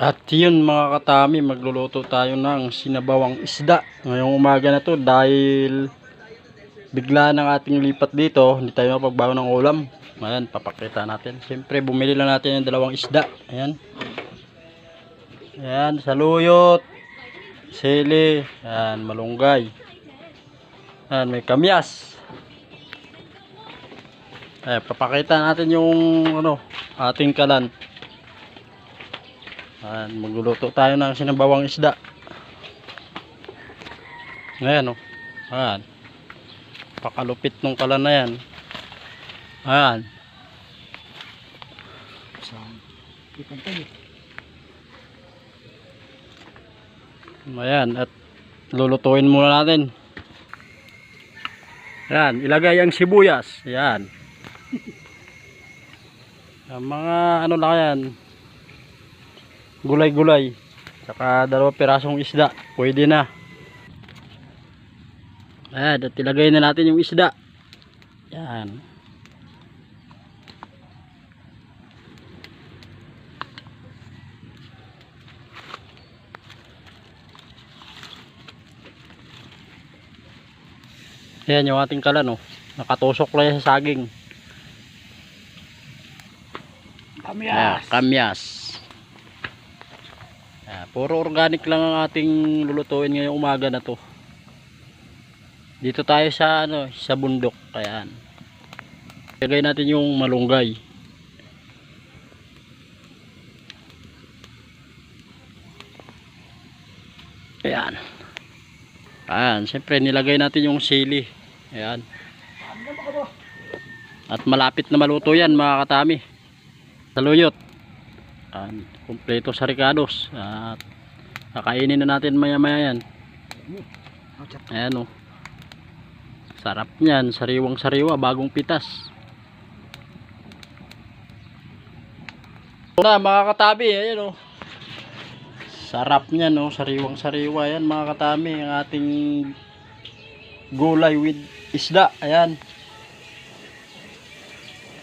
At yun mga katami, magluluto tayo ng sinabawang isda ngayong umaga na to dahil bigla ng ating lipat dito, hindi tayo mapagbaon ng ulam. Ayan, papakita natin. Siyempre bumili lang natin ng dalawang isda. Ayan, ayan, saluyot, sili, ayan, malunggay, ayan, may kamyas. Ayan, papakita natin yung ating kalan. Ayan, magluluto tayo ng sinabawang isda. Ayan, ayan, pakalupit nung kalan na yan. Ayan, ayan, at lulutuin muna natin. Ayan, ilagay ang sibuyas. Ayan, ang mga lang yan, gulay-gulay, saka 2 pirasong isda, pwede na. Ayan, at ilagay na natin yung isda. Ayan, ayan yung ating kalan, nakatusok lang sa saging. Kamyas. Ayan, kamyas. Ayan, puro organic lang ang ating lulutuin ngayong umaga na to. Dito tayo sa sa bundok. Ayan, ilagay natin yung malunggay. Ayan, ayan, siyempre nilagay natin yung sili. Ayan, at malapit na maluto yan mga katami. Saluyot, ayan, kumpleto sa ricados, at kakainin na natin maya maya yan. Ayan, sarap nyan, sariwang sariwa, bagong pitas. Na mga katabi, ayan, sarap nyan, sariwang sariwa yan mga katami, ang ating gulay with isda. Ayan.